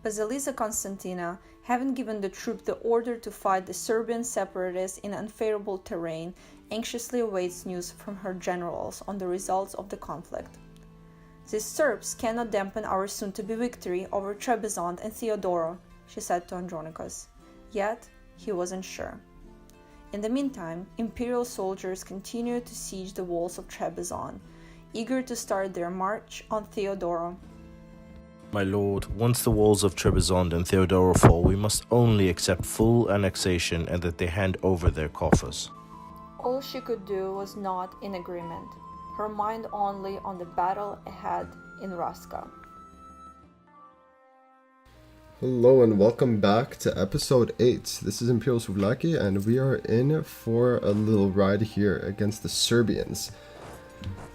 Basilisa Constantina, having given the troop the order to fight the Serbian separatists in unfavorable terrain, anxiously awaits news from her generals on the results of the conflict. "The Serbs cannot dampen our soon-to-be victory over Trebizond and Theodoro," she said to Andronicus. Yet, he wasn't sure. In the meantime, Imperial soldiers continued to siege the walls of Trebizond, eager to start their march on Theodoro. "My lord, once the walls of Trebizond and Theodoro fall, we must only accept full annexation and that they hand over their coffers." All she could do was nod in agreement, her mind only on the battle ahead in Raska. Hello and welcome back to episode 8. This is Imperial Souvlaki and we are in for a little ride here against the Serbians.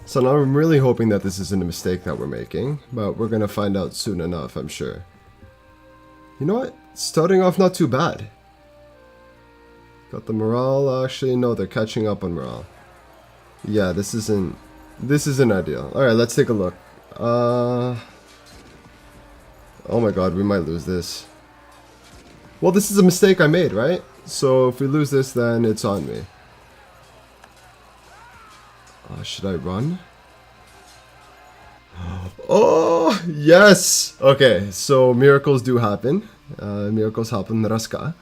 So now I'm really hoping that this isn't a mistake that we're making, but we're gonna find out soon enough, I'm sure. You know what? Starting off not too bad. Got the morale, actually no, they're catching up on morale. Yeah, this isn't ideal. Alright, let's take a look. Oh my god, we might lose this. Well, this is a mistake I made, right? So if we lose this, then it's on me. Should I run? Oh, yes! Okay, so miracles do happen. Miracles happen in Raska.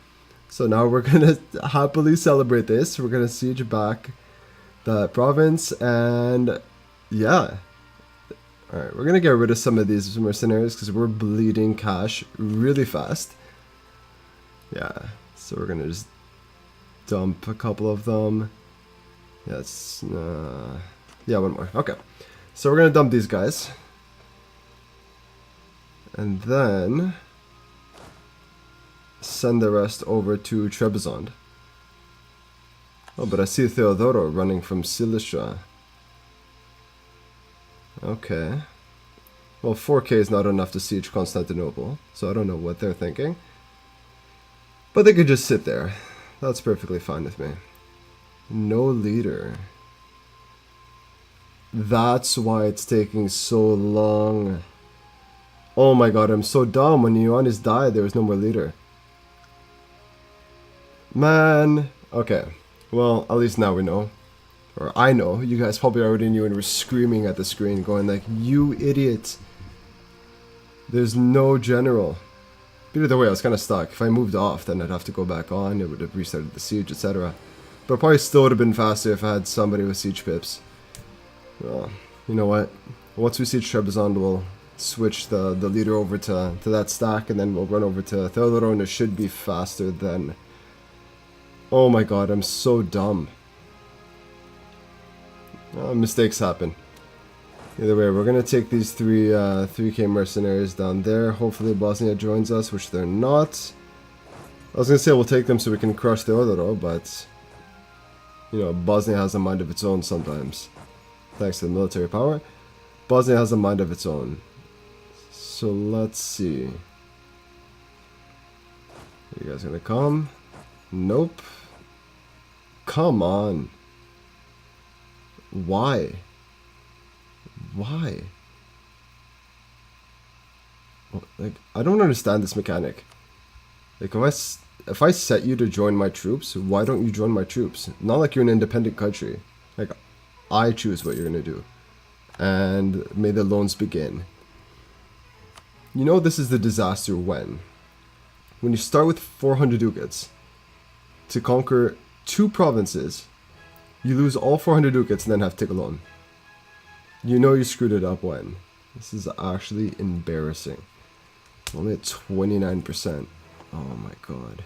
So now we're gonna happily celebrate this. We're gonna siege back that province, and yeah. Alright, we're gonna get rid of some of these mercenaries because we're bleeding cash really fast. Yeah, so we're gonna just dump a couple of them. Yes, yeah, one more. Okay, so we're gonna dump these guys. And then send the rest over to Trebizond. Oh, but I see Theodoro running from Cilicia. Okay. Well, 4K is not enough to siege Constantinople, so I don't know what they're thinking. But they could just sit there. That's perfectly fine with me. No leader. That's why it's taking so long. Oh my god, I'm so dumb. When Ioannis died, there was no more leader. Man. Okay. Well, at least now we know. Or I know. You guys probably already knew and were screaming at the screen going like, "You idiot. There's no general." But either way, I was kind of stuck. If I moved off, then I'd have to go back on. It would have restarted the siege, etc. But it probably still would have been faster if I had somebody with siege pips. Well, you know what? Once we siege Trebizond, we'll switch the leader over to that stack, and then we'll run over to Theodoro, and it should be faster than... Oh my god, I'm so dumb. Mistakes happen. Either way, we're gonna take these 3K mercenaries down there. Hopefully Bosnia joins us, which they're not. I was gonna say we'll take them so we can crush Theodoro, but you know, Bosnia has a mind of its own sometimes. Thanks to the military power, Bosnia has a mind of its own. So let's see. Are you guys gonna come? Nope. Come on. Why? Why? Like, I don't understand this mechanic. Like, if I set you to join my troops, why don't you join my troops? Not like you're an independent country. Like, I choose what you're gonna do. And may the loans begin. You know this is the disaster when you start with 400 ducats to conquer 2 provinces, you lose all 400 ducats and then have to take a loan. You know you screwed it up when. This is actually embarrassing. Only at 29%. Oh my god.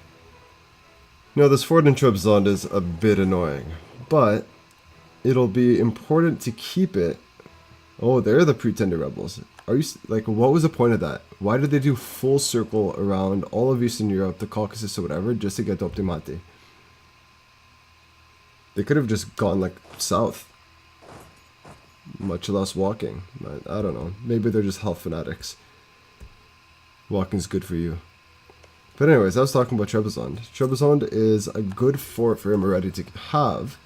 You know, this fort in Trebizond is a bit annoying, but it'll be important to keep it. Oh, they're the pretender rebels. Are you, like, what was the point of that? Why did they do full circle around all of Eastern Europe, the Caucasus or whatever, just to get to Optimati? They could have just gone, like, south. Much less walking. I don't know. Maybe they're just health fanatics. Walking's good for you. But anyways, I was talking about Trebizond. Trebizond is a good fort for Imereti to have.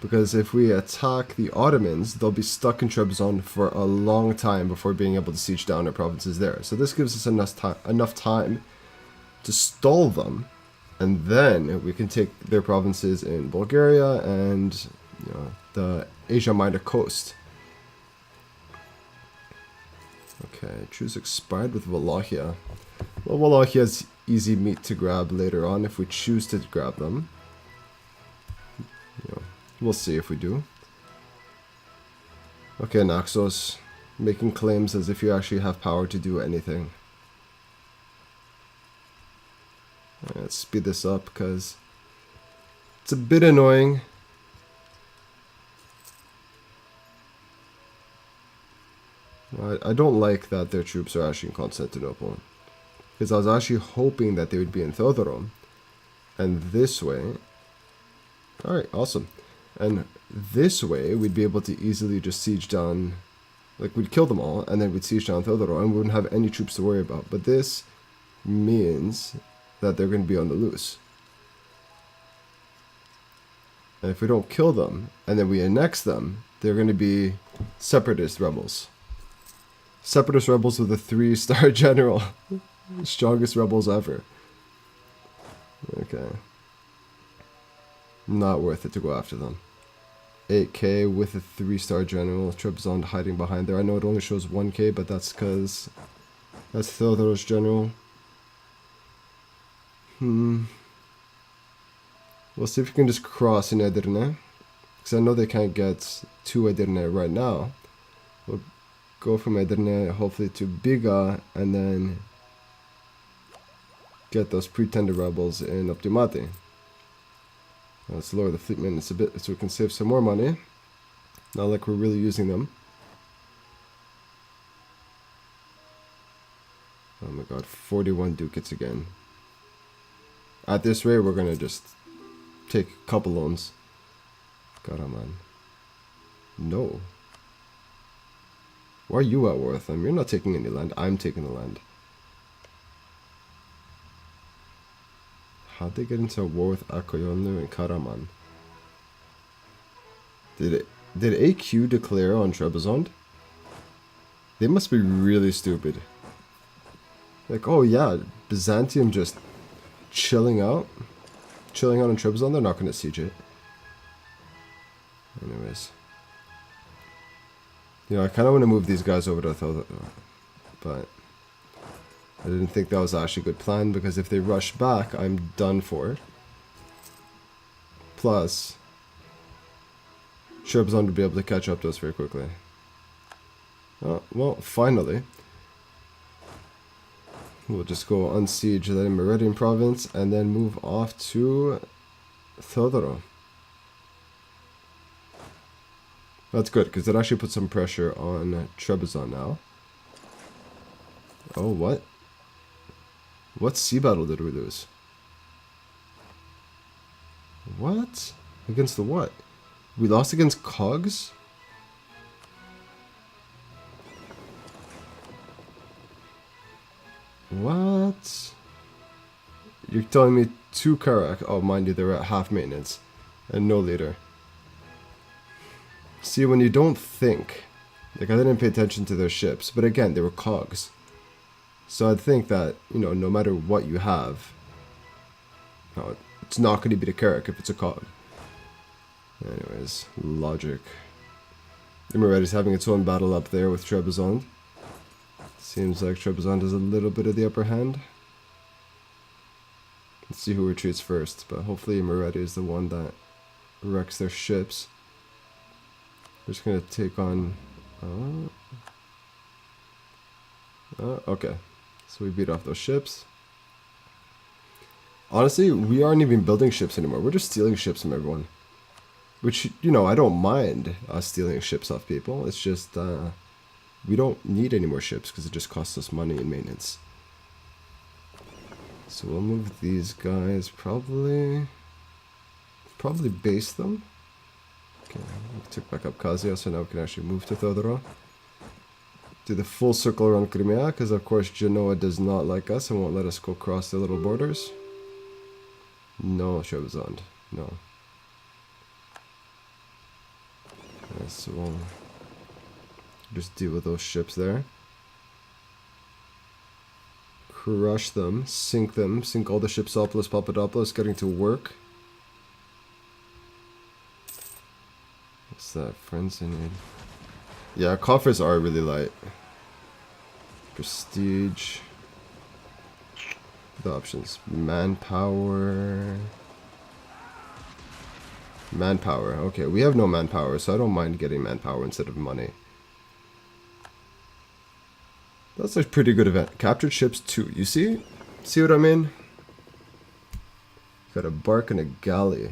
Because if we attack the Ottomans, they'll be stuck in Trebizond for a long time before being able to siege down our provinces there. So this gives us enough time to stall them, and then we can take their provinces in Bulgaria and the Asia Minor coast. Okay, choose expired with Wallachia. Well, Wallachia is easy meat to grab later on if we choose to grab them. We'll see if we do. Okay, Naxos, making claims as if you actually have power to do anything. Let's speed this up because it's a bit annoying. I don't like that their troops are actually in Constantinople, because I was actually hoping that they would be in Theodoro, and this way, alright, awesome, and this way we'd be able to easily just siege down, like we'd kill them all, and then we'd siege down Theodoro, and we wouldn't have any troops to worry about. But this means that they're going to be on the loose. And if we don't kill them, and then we annex them, they're going to be separatist rebels. Separatist rebels with a 3-star general. Strongest rebels ever. Okay. Not worth it to go after them. 8k with a 3-star general. Trebizond hiding behind there. I know it only shows 1k, but that's because that's Theodoro's general. We'll see if we can just cross in Edirne, because I know they can't get to Edirne right now. We'll go from Edirne hopefully to Biga, and then get those pretender rebels in Optimati. Let's lower the fleet maintenance a bit so we can save some more money. Not like we're really using them. Oh my god, 41 ducats again. At this rate, we're gonna just take a couple loans. God, man. No. Why are you at war with them? You're not taking any land. I'm taking the land. How'd they get into a war with Akoyonlu and Karaman? Did AQ declare on Trebizond? They must be really stupid. Like, oh yeah, Byzantium just chilling out on Trebizond. They're not going to siege it. Anyways. I kind of want to move these guys over to Theodoro, but I didn't think that was actually a good plan, because if they rush back, I'm done for. Plus, Trebizond would be able to catch up to us very quickly. Oh, well, finally. We'll just go unsiege that Meridian province and then move off to Theodoro. That's good, because it actually puts some pressure on Trebizond now. Oh, what? What sea battle did we lose? What? Against the what? We lost against Cogs? What? You're telling me 2 Karak? Oh, mind you, they were at half maintenance. And no leader. See, when you don't think... Like, I didn't pay attention to their ships, but again, they were Cogs. So I'd think that, no matter what you have... No, it's not going to be the Karak if it's a Cog. Anyways, logic. Imereti's having its own battle up there with Trebizond. Seems like Trebizond has a little bit of the upper hand. Let's see who retreats first, but hopefully Imereti is the one that wrecks their ships. We're just gonna take on... okay. So we beat off those ships. Honestly, we aren't even building ships anymore. We're just stealing ships from everyone. Which, I don't mind us stealing ships off people. It's just, we don't need any more ships because it just costs us money and maintenance. So we'll move these guys, probably base them. Okay, we took back up Kazia, so now we can actually move to Theodoro. Do the full circle around Crimea, because of course Genoa does not like us and won't let us go across the little borders. No, Trebizond, no. So we'll just deal with those ships there. Crush them, sink all the Shipsopolis, Papadopoulos, getting to work. What's that? Friends in need. Yeah, coffers are really light. Prestige. The options. Manpower. Manpower. Okay, we have no manpower, so I don't mind getting manpower instead of money. That's a pretty good event. Captured ships 2. You see? See what I mean? Got a bark and a galley.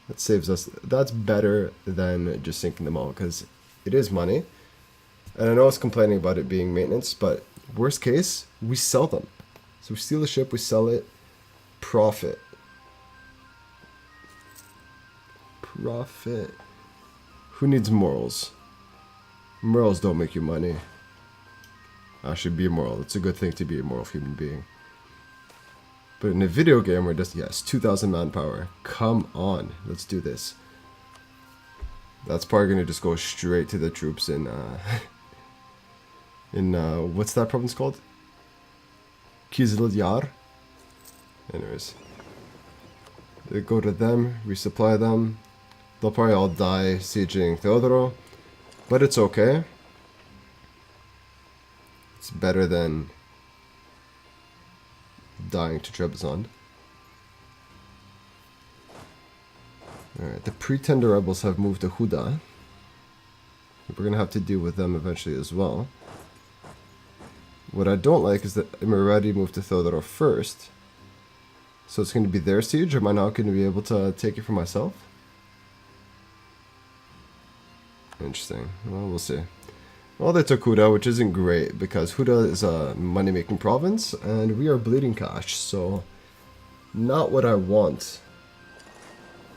That saves us. That's better than just sinking them all, because it is money. And I know I was complaining about it being maintenance, but worst case, we sell them. So we steal a ship, we sell it, profit. Profit. Who needs morals? Morals don't make you money. Actually, be immoral. It's a good thing to be a moral human being. But in a video game where just, yes, 2,000 manpower. Come on, let's do this. That's probably going to just go straight to the troops in, what's that province called? Kizil Yar? Anyways. They go to them, resupply them. They'll probably all die sieging Theodoro. But it's okay. It's better than dying to Trebizond. Alright, the Pretender rebels have moved to Huda. We're gonna have to deal with them eventually as well. What I don't like is that Imereti moved to Theodoro first. So it's going to be their siege, or am I not going to be able to take it for myself? Interesting. Well, we'll see. Well, they took Huda, which isn't great, because Huda is a money-making province, and we are bleeding cash, so not what I want.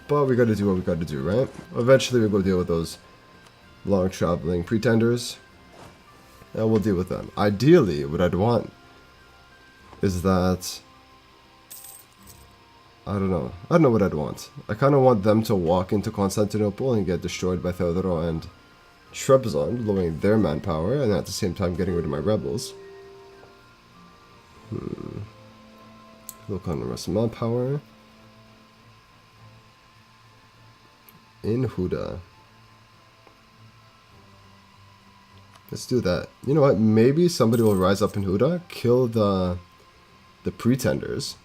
But we gotta do what we gotta do, right? Eventually we'll go deal with those long-traveling pretenders, and we'll deal with them. Ideally, what I'd want is that... I don't know what I'd want. I kind of want them to walk into Constantinople and get destroyed by Theodoro and Trebizond, lowering their manpower, and at the same time getting rid of my rebels. Look on the rest of manpower. In Huda. Let's do that. You know what? Maybe somebody will rise up in Huda, kill the pretenders.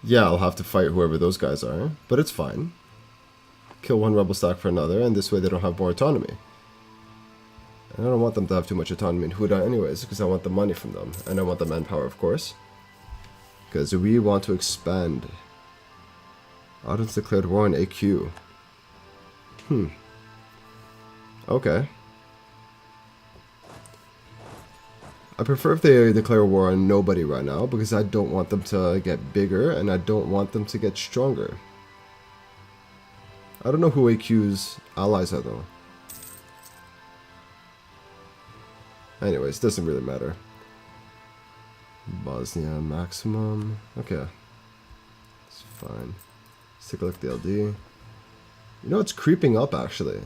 Yeah, I'll have to fight whoever those guys are, but it's fine. Kill one rebel stack for another, and this way they don't have more autonomy. And I don't want them to have too much autonomy in Huda anyways, because I want the money from them. And I want the manpower, of course. Because we want to expand. Audience declared war on AQ. Okay. I prefer if they declare war on nobody right now, because I don't want them to get bigger, and I don't want them to get stronger. I don't know who AQ's allies are, though. Anyways, doesn't really matter. Bosnia maximum. Okay. It's fine. Let's take a look at the LD. You know, it's creeping up, actually.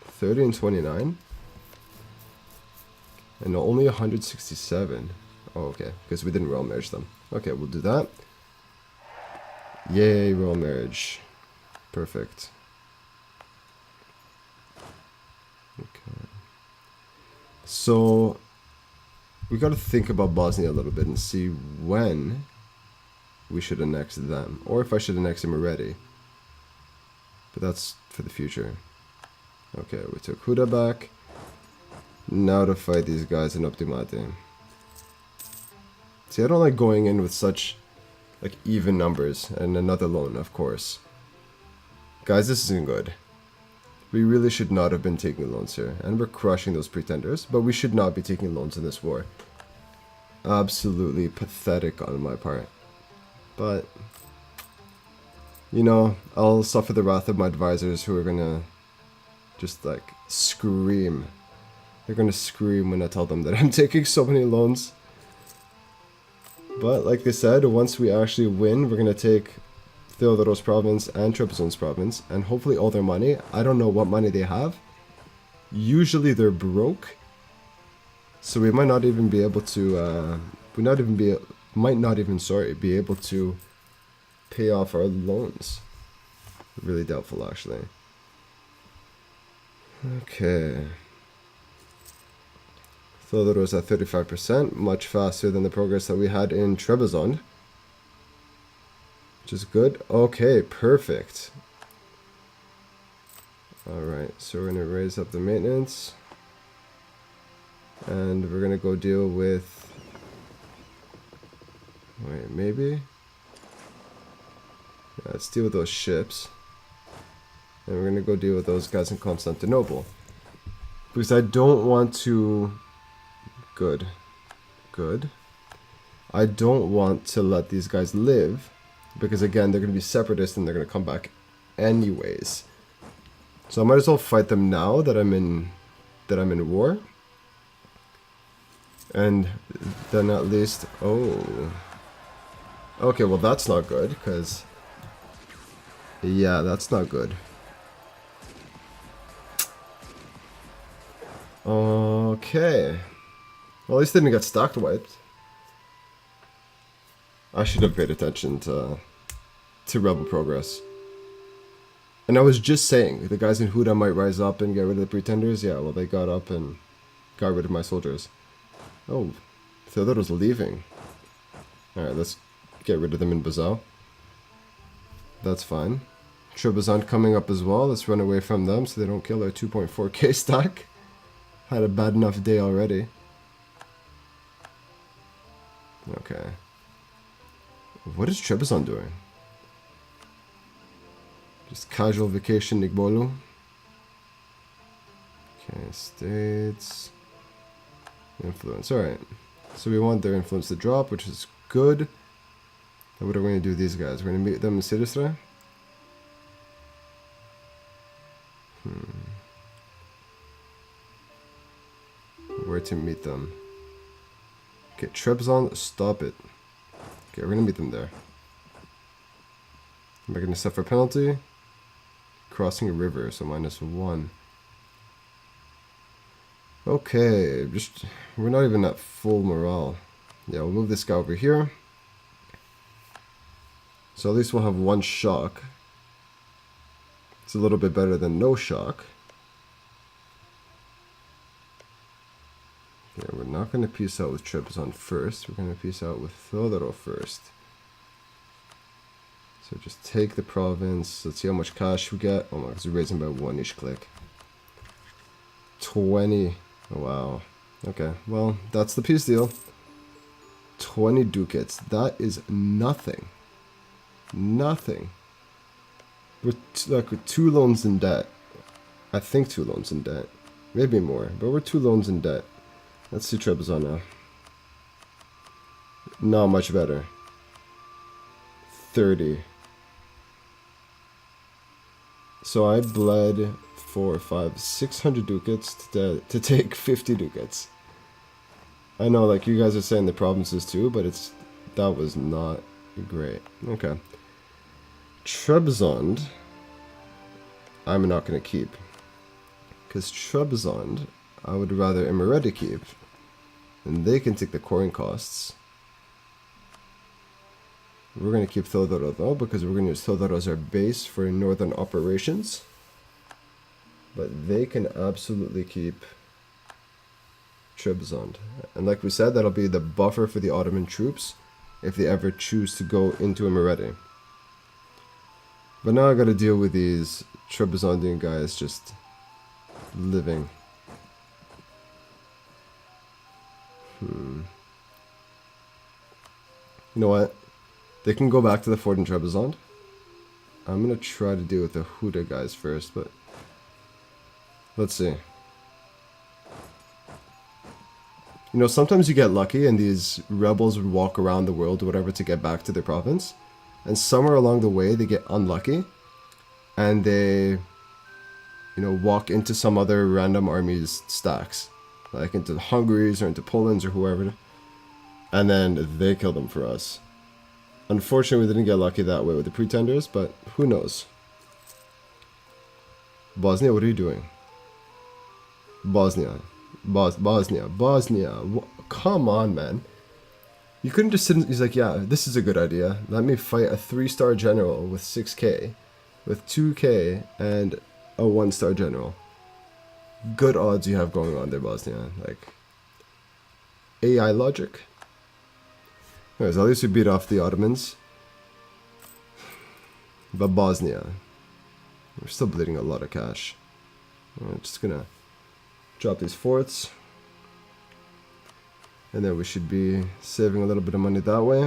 30 and 29. And only 167. Oh, okay. Because we didn't royal marriage them. Okay, we'll do that. Yay, royal marriage. Perfect. Okay. So, we gotta think about Bosnia a little bit and see when we should annex them. Or if I should annex them already. But that's for the future. Okay, we took Huda back. Now to fight these guys in Optimate. See, I don't like going in with such, like, even numbers. And another loan, of course. Guys, this isn't good. We really should not have been taking loans here. And we're crushing those pretenders. But we should not be taking loans in this war. Absolutely pathetic on my part. But, you know, I'll suffer the wrath of my advisors who are gonna just, like, scream. They're gonna scream when I tell them that I'm taking so many loans. But like they said, once we actually win, we're gonna take Theodoro's province and Trebizond's province, and hopefully all their money. I don't know what money they have. Usually they're broke, so we might not even be able to. Might not even be able to pay off our loans. Really doubtful, actually. Okay. Theodoro's at 35%, much faster than the progress that we had in Trebizond. Which is good. Okay, perfect. Alright, so we're going to raise up the maintenance. And we're going to go deal with... Wait, maybe? Yeah, let's deal with those ships. And we're going to go deal with those guys in Constantinople. Because I don't want to... Good. Good. I don't want to let these guys live. Because again, they're going to be separatists and they're going to come back anyways. So I might as well fight them now that I'm in war. And then at least... Oh. Okay, well that's not good, because... Yeah, that's not good. Okay. Well, at least they didn't get stock wiped. I should have paid attention to rebel progress. And I was just saying, the guys in Huda might rise up and get rid of the pretenders. Yeah, well, they got up and got rid of my soldiers. Oh, Theodoro's leaving. Alright, let's get rid of them in Bazal. That's fine. Trebizond coming up as well. Let's run away from them so they don't kill our 2.4k stack. Had a bad enough day already. Okay. What is Trebizond doing? Just casual vacation, Nigbolu. Okay, states. Influence, alright. So we want their influence to drop, which is good. Now what are we going to do with these guys? We're going to meet them in Sidistra? Where to meet them? Okay, Trebizond, stop it. Okay, we're going to meet them there. Am I going to suffer penalty? Crossing a river, so -1. Okay, we're not even at full morale. Yeah, we'll move this guy over here. So at least we'll have 1 shock. It's a little bit better than no shock. Yeah, we're not going to peace out with Trebizond first. We're going to peace out with Theodoro first. So just take the province. Let's see how much cash we get. Oh my god, we're raising by 1 each click. 20. Oh, wow. Okay, well, that's the peace deal. 20 ducats. That is nothing. Nothing. We're like 2 loans in debt. I think 2 loans in debt. Maybe more, but we're 2 loans in debt. Let's see Trebizond now. Not much better. 30. So I bled 4, 5, 600 ducats to take 50 ducats. I know, like, you guys are saying the provinces too, but that was not great. Okay. Trebizond, I'm not going to keep. Because Trebizond, I would rather Imereti keep. And they can take the coin costs. We're going to keep Theodoro though, because we're going to use Theodoro as our base for northern operations. But they can absolutely keep Trebizond. And like we said, that'll be the buffer for the Ottoman troops if they ever choose to go into Imereti. But now I gotta deal with these Trebizondian guys just living. You know what? They can go back to the fort in Trebizond. I'm gonna try to deal with the Huda guys first, but let's see. You know, sometimes you get lucky and these rebels would walk around the world or whatever to get back to their province. And somewhere along the way they get unlucky and they, you know, walk into some other random army's stacks. Like into Hungary's or into Poland's or whoever. And then they kill them for us. Unfortunately, we didn't get lucky that way with the pretenders, but who knows? Bosnia, what are you doing? Bosnia. Bosnia. Come on, man. You couldn't just sit and... He's like, yeah, this is a good idea. Let me fight a 3-star general with 6k, with 2k, and a 1-star general. Good odds you have going on there, Bosnia. Like, AI logic. Anyways, at least we beat off the Ottomans. But Bosnia, we're still bleeding a lot of cash. I'm just gonna drop these forts. And then we should be saving a little bit of money that way.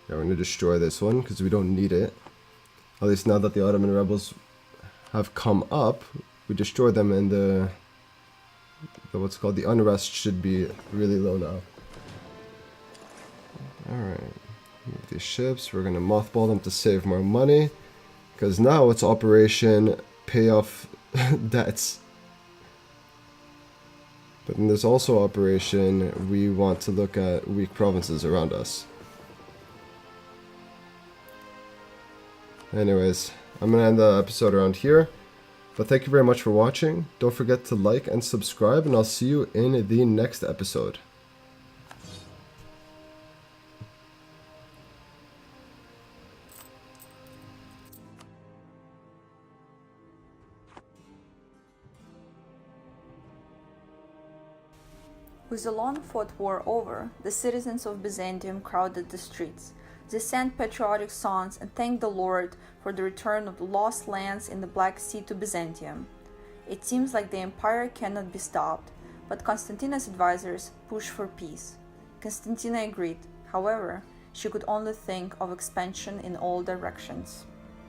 Yeah, we're gonna destroy this one because we don't need it. At least now that the Ottoman rebels have come up, we destroy them, and the what's called the unrest should be really low now. Alright, these ships, we're gonna mothball them to save more money, because now it's Operation Pay Off Debts. But then there's also Operation we want to look at weak provinces around us. Anyways, I'm gonna end the episode around here. But thank you very much for watching. Don't forget to like and subscribe, and I'll see you in the next episode. With the long-fought war over, the citizens of Byzantium crowded the streets. They sang patriotic songs and thanked the Lord for the return of the lost lands in the Black Sea to Byzantium. It seems like the empire cannot be stopped, but Constantina's advisors pushed for peace. Constantina agreed. However, she could only think of expansion in all directions.